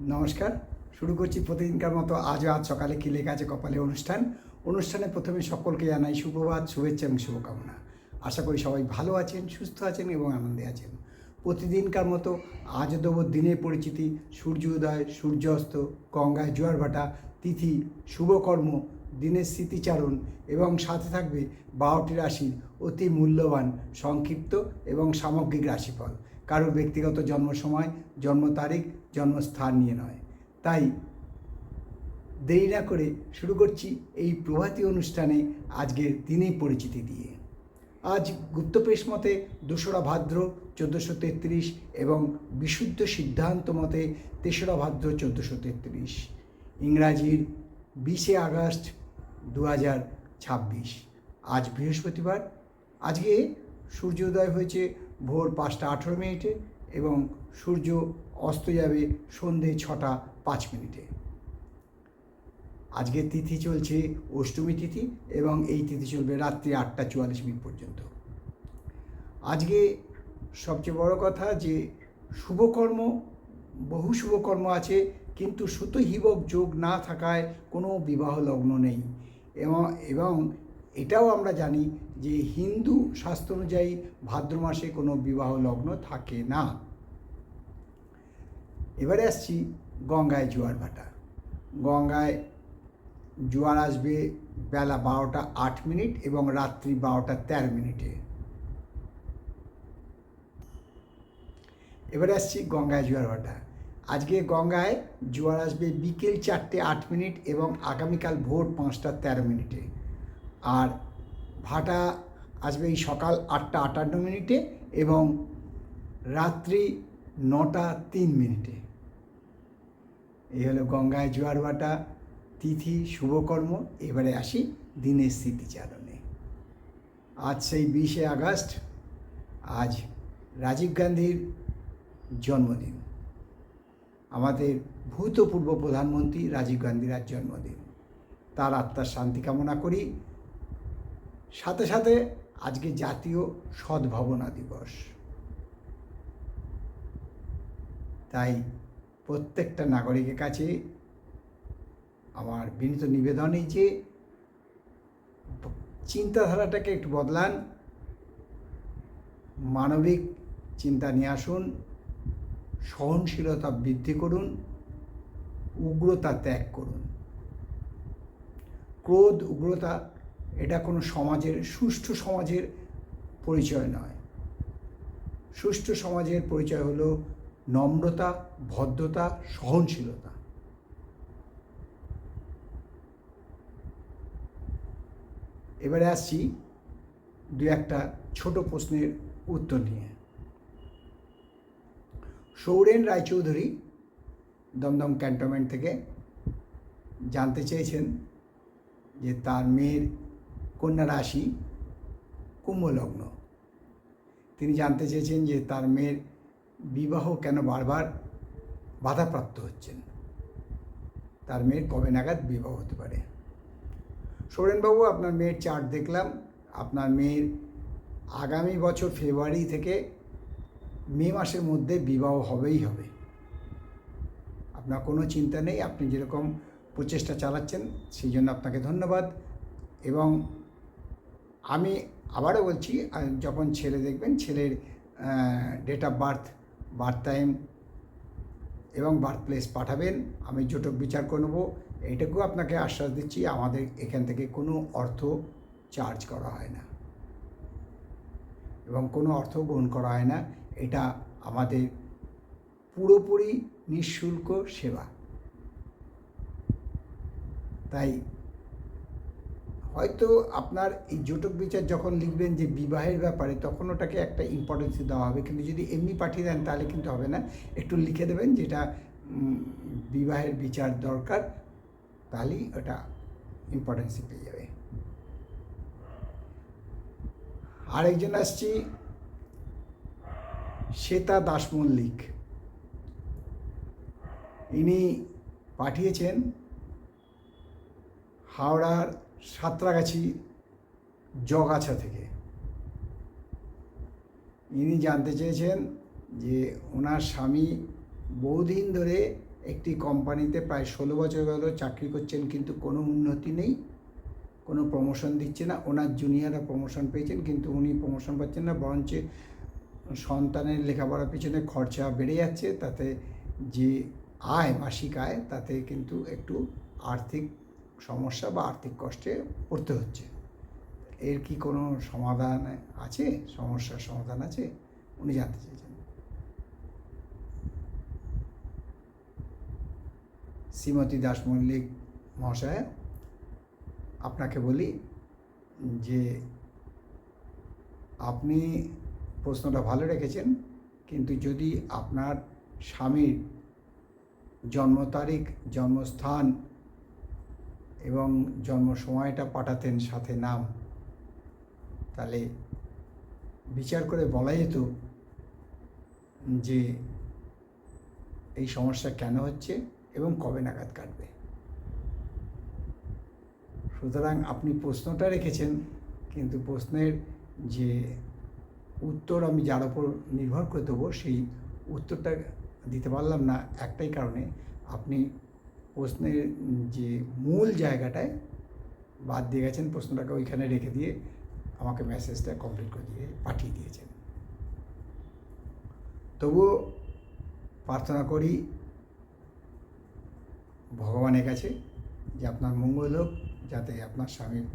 নমস্কার। শুরু করছি প্রতিদিনকার মতো আজ সকালে কী লেখা আছে কপালে অনুষ্ঠানে প্রথমে সকলকে জানাই সুপ্রভাত, শুভেচ্ছা এবং শুভকামনা। আশা করি সবাই ভালো আছেন, সুস্থ আছেন এবং আনন্দে আছেন। প্রতিদিনকার মতো আজও দেব দিনের পরিচিতি, সূর্যোদয়, সূর্যাস্ত, গঙ্গায় জোয়ার ভাটা, তিথি, শুভকর্ম, দিনের স্মৃতিচারণ এবং সাথে থাকবে 12টি রাশির অতি মূল্যবান সংক্ষিপ্ত এবং সামগ্রিক রাশিফল। কারোর ব্যক্তিগত জন্ম সময়, জন্ম তারিখ, জন্মস্থান নিয়ে নয়। তাই দেরি না করে শুরু করছি এই প্রভাতী অনুষ্ঠানে আজকের দিনের পরিচিতি দিয়ে। আজ গুপ্তপ্রেস মতে 2রা ভাদ্র 1433 এবং বিশুদ্ধ সিদ্ধান্ত মতে 3রা ভাদ্র 1433, ইংরাজির 20শে আগস্ট 2026। আজ বৃহস্পতিবার। আজকে সূর্যোদয় হয়েছে ভোর 5টা 18 মিনিটে এবং সূর্য অস্ত যাবে সন্ধে 6টা 5 মিনিটে। আজকে তিথি চলছে অষ্টমী তিথি এবং এই তিথি চলবে রাত্রি 8টা 44 মিনিট পর্যন্ত। আজকে সবচেয়ে বড় কথা যে শুভকর্ম, বহু শুভকর্ম আছে, কিন্তু সুতহিবক যোগ না থাকায় কোনো বিবাহ লগ্ন নেই। এবং এটাও আমরা জানি যে হিন্দু শাস্ত্র অনুযায়ী ভাদ্র মাসে কোনো বিবাহ লগ্ন থাকে না। এবারে আসছি গঙ্গায় জোয়ার ভাটা। গঙ্গায় জোয়ার আসবে বেলা 12টা 8 মিনিট এবং রাত্রি 12টা 13 মিনিটে। এবারে আসছি গঙ্গায় জোয়ার ভাটা। আজকে গঙ্গায় জোয়ার আসবে বিকেল 4টে 8 মিনিট এবং আগামীকাল ভোর 5টা 13 মিনিটে। আর ভাটা আসবে এই সকাল 8টা 58 মিনিটে এবং রাত্রি 9টা 3 মিনিটে। এই হলো গঙ্গায় জোয়ার ভাটা, তিথি, শুভকর্ম। এবারে আসি দিনের স্মৃতিচারণে। আজ সেই 20শে আগস্ট। আজ রাজীব গান্ধীর জন্মদিন। আমাদের ভূতপূর্ব প্রধানমন্ত্রী রাজীব গান্ধীর আজ জন্মদিন। তার আত্মার শান্তি কামনা করি। সাথে সাথে আজকে জাতীয় সদ্ভাবনা দিবস। তাই প্রত্যেকটা নাগরিকের কাছে আমার বিনীত নিবেদন এই যে চিন্তাধারাটাকে একটু বদলান, মানবিক চিন্তা নিয়ে আসুন, সহনশীলতা বৃদ্ধি করুন, উগ্রতা ত্যাগ করুন। ক্রোধ, উগ্রতা এটা কোনো সমাজের, সুষ্ঠু সমাজের পরিচয় নয়। সুষ্ঠু সমাজের পরিচয় হলো নম্রতা, ভদ্রতা, সহনশীলতা। এবারে আসছি দু একটা ছোট প্রশ্নের উত্তর নিয়ে। সৌরেন রায়চৌধুরী দমদম ক্যান্টনমেন্ট থেকে জানতে চেয়েছেন যে তার মেয়ের কন্যা রাশি কুম্ভ লগ্ন। তিনি জানতে চেয়েছেন যে তার মেয়ের বিবাহ কেন বারবার বাধাপ্রাপ্ত হচ্ছেন, তার মেয়ের কবে নাগাদ বিবাহ হতে পারে। সৌরেনবাবু, আপনার মেয়ের চার্ট দেখলাম। আপনার মেয়ের আগামী বছর ফেব্রুয়ারি থেকে মে মাসের মধ্যে বিবাহ হবেই হবে। আপনার কোনো চিন্তা নেই, আপনি যেরকম প্রচেষ্টা চালাচ্ছেন সেই জন্য আপনাকে ধন্যবাদ। এবং আমি আবারও বলছি, যখন ছেলে দেখবেন, ছেলের date of birth, birth time এবং বার্থ প্লেস পাঠাবেন, আমি জোটক বিচার করে নেব। এইটুকু আপনাকে আশ্বাস দিচ্ছি, আমাদের এখান থেকে কোনো অর্থ চার্জ করা হয় না এবং কোনো অর্থ গ্রহণ করা হয় না। এটা আমাদের পুরোপুরি নিঃশুল্ক সেবা। তাই হয়তো আপনার এই জোটক বিচার যখন লিখবেন যে বিবাহের ব্যাপারে, তখন ওটাকে একটা ইম্পর্টেন্স দেওয়া হবে, কিন্তু যদি এমনি পাঠিয়ে দেন তাহলে কিন্তু হবে না। একটু লিখে দেবেন যেটা বিবাহের বিচার দরকার, তাহলেই ওটা ইম্পর্টেন্সই পেয়ে যাবে। আরেকজন আসছি শ্বেতা দাস মল্লিক। ইনি পাঠিয়েছেন হাওড়ার সাঁতরাগাছি জগাছা থেকে। ইনি জানতে চেয়েছেন যে ওনার স্বামী বহুদিন ধরে একটি কোম্পানিতে প্রায় 16 বছর হলো চাকরি করছেন, কিন্তু কোনো উন্নতি নেই, কোনো প্রমোশন দিচ্ছে না। ওনার জুনিয়ররা প্রমোশন পেয়েছেন, কিন্তু উনি প্রমোশন পাচ্ছেন না, বরঞ্চ সন্তানের লেখাপড়ার পিছনে খরচা বেড়ে যাচ্ছে, তাতে যে আয়, মাসিক আয়, তাতে কিন্তু একটু আর্থিক সমস্যা বা আর্থিক কষ্টে পড়তে হচ্ছে। এর কি কোনো সমাধান আছে, সমস্যার সমাধান আছে, উনি জানতে চেয়েছেন। শ্রীমতী দাস মল্লিক মহাশয়া, আপনাকে বলি যে আপনি প্রশ্নটা ভালো রেখেছেন, কিন্তু যদি আপনার স্বামীর জন্ম তারিখ, জন্মস্থান এবং জন্ম সময়টা পাঠাতেন সাথে নাম, তাহলে বিচার করে বলা যেত যে এই সমস্যা কেন হচ্ছে এবং কবে নাগাদ কাটবে। সুতরাং আপনি প্রশ্নটা রেখেছেন, কিন্তু প্রশ্নের যে উত্তর আমি যার ওপর নির্ভর করে দেবো, সেই উত্তরটা দিতে পারলাম না একটাই কারণে, আপনি প্রশ্নের যে মূল জায়গাটায় বাদ দিয়ে গেছেন, প্রশ্নটাকে ওইখানে রেখে দিয়ে আমাকে মেসেজটা কমপ্লিট করে দিয়ে পাঠিয়ে দিয়েছেন। তবুও প্রার্থনা করি ভগবানের কাছে যে আপনার মঙ্গল হোক, যাতে আপনার স্বামীর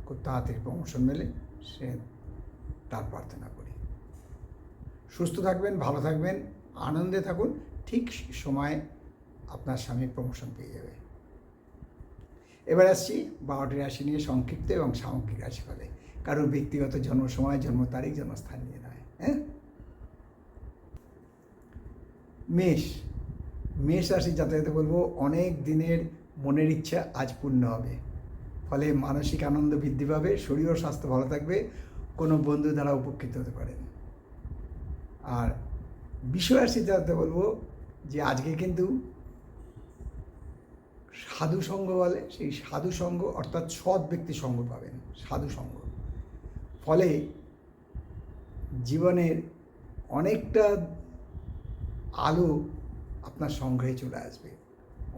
খুব তাড়াতাড়ি প্রমোশন মেলে, সে তার প্রার্থনা করি। সুস্থ থাকবেন, ভালো থাকবেন, আনন্দে থাকুন, ঠিক সময় আপনার স্বামীর প্রমোশন পেয়ে যাবে। এবার আসছি 12টি রাশি নিয়ে সংক্ষিপ্ত এবং সামগ্রিক রাশিফলে, কারোর ব্যক্তিগত জন্ম সময়, জন্ম তারিখ, জন্মস্থান নিয়ে নয়। মেষ রাশি যাতায়াতে বলবো, অনেক দিনের মনের ইচ্ছা আজ পূর্ণ হবে, ফলে মানসিক আনন্দ বৃদ্ধি পাবে, শরীর ও স্বাস্থ্য ভালো থাকবে, কোনো বন্ধু দ্বারা উপকৃত হতে পারেন। আর বৃষ রাশি যাতায়াতে বলবো যে আজকে কিন্তু সাধু সঙ্গ বলে, সেই সাধু সঙ্গ অর্থাৎ সৎ ব্যক্তি সঙ্গ পাবেন, সাধু সঙ্গ, ফলে জীবনের অনেকটা আলো আপনার সংগ্রহে চলে আসবে,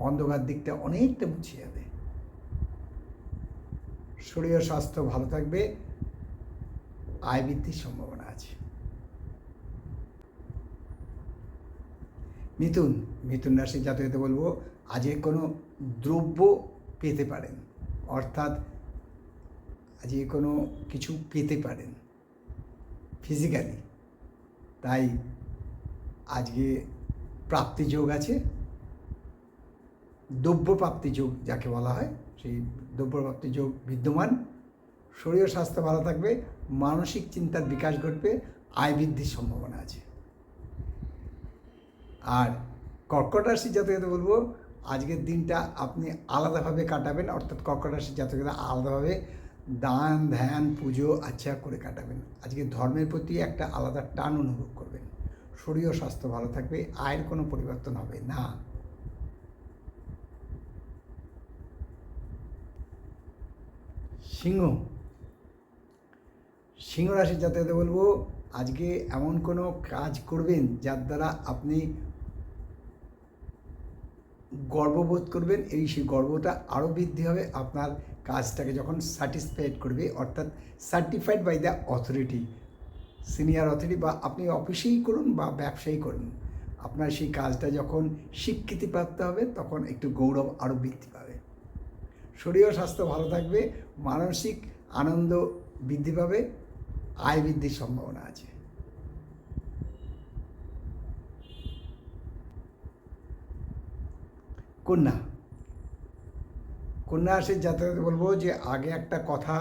অন্ধকার দিকটা অনেকটা মুছে যাবে, শরীর স্বাস্থ্য ভালো থাকবে, আয় বৃদ্ধির সম্ভাবনা আছে। মিথুন রাশি জাতকদের বলবো আজকে কোনো দ্রব্য পেতে পারেন, অর্থাৎ আজকে কোনো কিছু পেতে পারেন ফিজিক্যালি, তাই আজকে প্রাপ্তিযোগ আছে, দ্রব্য প্রাপ্তিযোগ যাকে বলা হয়, সেই দ্রব্য প্রাপ্তিযোগ বিদ্যমান, শরীর স্বাস্থ্য ভালো থাকবে, মানসিক চিন্তার বিকাশ ঘটবে, আয় বৃদ্ধির সম্ভাবনা আছে। আর কর্কট রাশি জাতকদের বলবো আজকের দিনটা আপনি আলাদাভাবে কাটাবেন, অর্থাৎ কর্কট রাশি জাতকরা আলাদাভাবে দান ধ্যান পুজো আচ্ছা করে কাটাবেন, আজকে ধর্মের প্রতি একটা আলাদা টান অনুভব করবেন, শরীর ও স্বাস্থ্য ভালো থাকবে, আয়ের কোনো পরিবর্তন হবে না। সিংহ রাশির জাতকদের বলবো আজকে এমন কোনো কাজ করবেন যার দ্বারা আপনি গর্ববোধ করবেন, সেই গর্বটা আরও বৃদ্ধি হবে আপনার কাজটাকে যখন স্যাটিসফাইড করবে, অর্থাৎ certified by the authority, senior authority, বা আপনি অফিসেই করুন বা ব্যবসায়ী করুন, আপনার সেই কাজটা যখন স্বীকৃতিপ্রাপ্ত হবে তখন একটু গৌরব আরও বৃদ্ধি পাবে, শরীর ও স্বাস্থ্য ভালো থাকবে, মানসিক আনন্দ বৃদ্ধি পাবে, আয় বৃদ্ধির সম্ভাবনা আছে। কন্যা রাশির জাতকদের বলবো যে আগে একটা কথা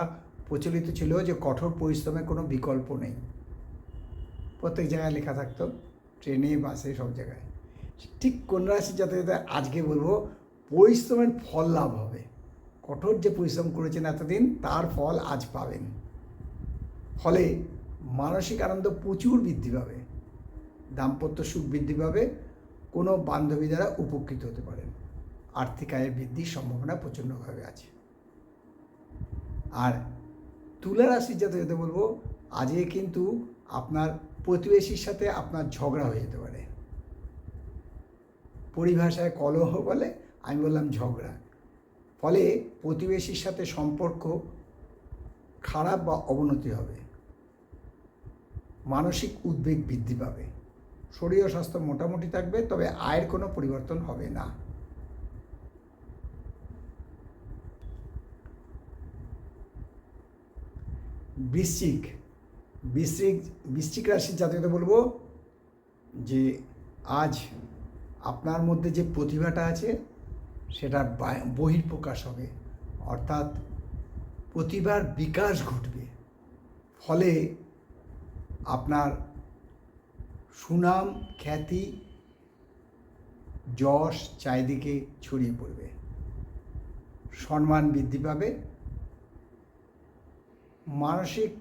প্রচলিত ছিল যে কঠোর পরিশ্রমের কোনো বিকল্প নেই, প্রত্যেক জায়গায় লেখা থাকতো, ট্রেনে বাসে সব জায়গায়, ঠিক কন্যা রাশির জাতকদের আজকে বলবো পরিশ্রমের ফল লাভ হবে, কঠোর যে পরিশ্রম করেছেন এতদিন তার ফল আজ পাবেন, ফলে মানসিক আনন্দ প্রচুর বৃদ্ধি পাবে, দাম্পত্য সুখ বৃদ্ধি পাবে, কোনো বান্ধবী দ্বারা উপকৃত হতে পারেন, আর্থিক আয়ের বৃদ্ধির সম্ভাবনা প্রচণ্ডভাবে আছে। আর তুলা রাশির জাতকদের বলবো আজকে কিন্তু আপনার প্রতিবেশীর সাথে আপনার ঝগড়া হয়ে যেতে পারে, পরিভাষায় কলহ বলে, আমি বললাম ঝগড়া। ফলে প্রতিবেশীর সাথে সম্পর্ক খারাপ বা অবনতি হবে, মানসিক উদ্বেগ বৃদ্ধি পাবে, শরীর স্বাস্থ্য মোটামুটি থাকবে, তবে আয়ের কোনো পরিবর্তন হবে না। বৃশ্চিক বৃশ্চিক বৃশ্চিক রাশির জাতকদের বলবো যে আজ আপনার মধ্যে যে প্রতিভাটা আছে সেটা বহিঃপ্রকাশ হবে, অর্থাৎ প্রতিভার বিকাশ ঘটবে। ফলে আপনার সুনাম খ্যাতি যশ চারিদিকে ছড়িয়ে পড়বে, সম্মান বৃদ্ধি পাবে, মানসিক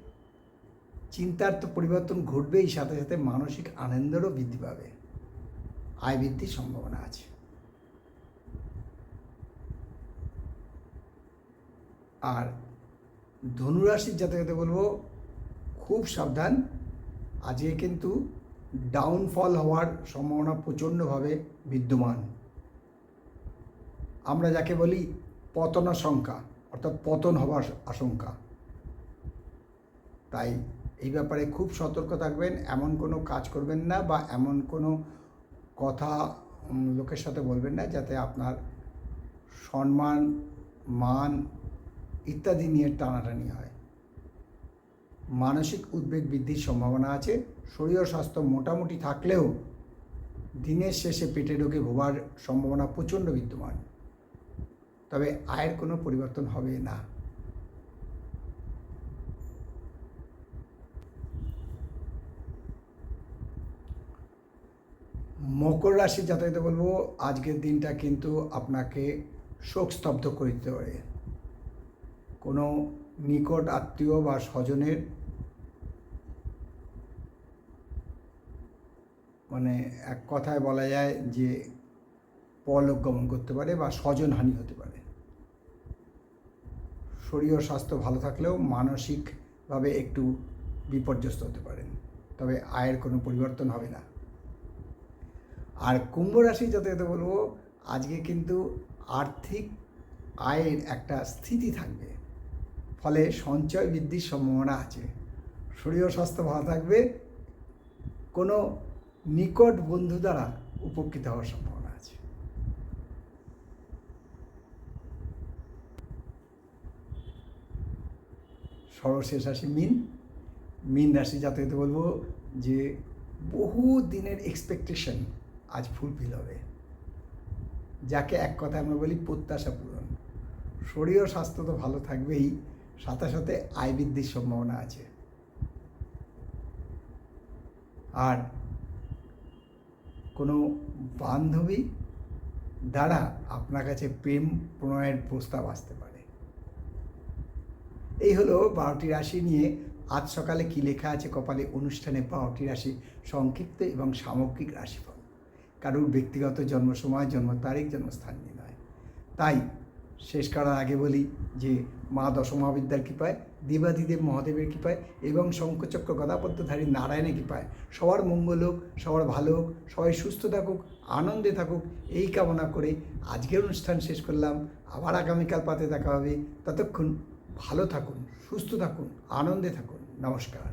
চিন্তার তো পরিবর্তন ঘটবেই, সাথে সাথে মানসিক আনন্দেরও বৃদ্ধি পাবে, আয় বৃদ্ধির সম্ভাবনা আছে। আর ধনুরাশির জাতকদের বলবো খুব সাবধান, আজকে কিন্তু ডাউনফল হওয়ার সম্ভাবনা প্রচণ্ডভাবে বিদ্যমান। আমরা যাকে বলি পতনাশঙ্কা, অর্থাৎ পতন হওয়ার আশঙ্কা। তাই এই ব্যাপারে খুব সতর্ক থাকবেন, এমন কোনো কাজ করবেন না বা এমন কোনো কথা লোকের সাথে বলবেন না যাতে আপনার সম্মান মান ইত্যাদি নিয়ে টানাটানি হয়। মানসিক উদ্বেগ বৃদ্ধির সম্ভাবনা আছে, শরীর স্বাস্থ্য মোটামুটি থাকলেও দিনের শেষে পেটে রোগে ভোগার সম্ভাবনা প্রচণ্ড বিদ্যমান, তবে আয়ের কোনো পরিবর্তন হবে না। মকর রাশির জাতকদের বলবো আজকের দিনটা কিন্তু আপনাকে শোকস্তব্ধ করে দিতে পারে। কোনো নিকট আত্মীয় বা স্বজনের মানে এক কথায় বলা যায় যে পরলোক গমন করতে পারে বা স্বজনহানি হতে পারে। শরীর ও স্বাস্থ্য ভালো থাকলেও মানসিকভাবে একটু বিপর্যস্ত হতে পারেন, তবে আয়ের কোনো পরিবর্তন হবে না। আর কুম্ভ রাশি যাতে বলবো আজকে কিন্তু আর্থিক আয়ের একটা স্থিতি থাকবে, ফলে সঞ্চয় বৃদ্ধির সম্ভাবনা আছে, শরীর ও স্বাস্থ্য ভালো থাকবে, কোনো নিকট বন্ধু দ্বারা উপকৃত হওয়ার সম্ভাবনা আছে। সর্বশেষ রাশি মীন রাশি জাতকদের বলবো যে বহু দিনের এক্সপেকটেশন আজ ফুলফিল হবে, যাকে এক কথায় আমরা বলি প্রত্যাশা পূরণ। শরীর ও স্বাস্থ্য তো ভালো থাকবেই, সাথে সাথে আয় বৃদ্ধির সম্ভাবনা আছে। আর কোনো বান্ধবী দ্বারা আপনার কাছে প্রেম প্রণয়ের প্রস্তাব আসতে পারে। এই হলো 12টি রাশি নিয়ে আজ সকালে কি লেখা আছে কপালে অনুষ্ঠানে 12টি রাশি সংক্ষিপ্ত এবং সামগ্রিক রাশিফল। কারোর ব্যক্তিগত জন্ম সময়, জন্ম তারিখ, জন্মস্থান নিয়ে নয়। তাই শেষ করার আগে বলি যে মা দশমহাবিদ্যার কৃপায়, দেবাদিদেব মহাদেবের কৃপায় এবং শঙ্খচক্র গদাপদ্মধারী নারায়ণের কৃপায় সবার মঙ্গল হোক, সবার ভালো হোক, সবাই সুস্থ থাকুক, আনন্দে থাকুক, এই কামনা করে আজকের অনুষ্ঠান শেষ করলাম। আবার আগামীকাল পাতে দেখা হবে। ততক্ষণ ভালো থাকুন, সুস্থ থাকুন, আনন্দে থাকুন। নমস্কার।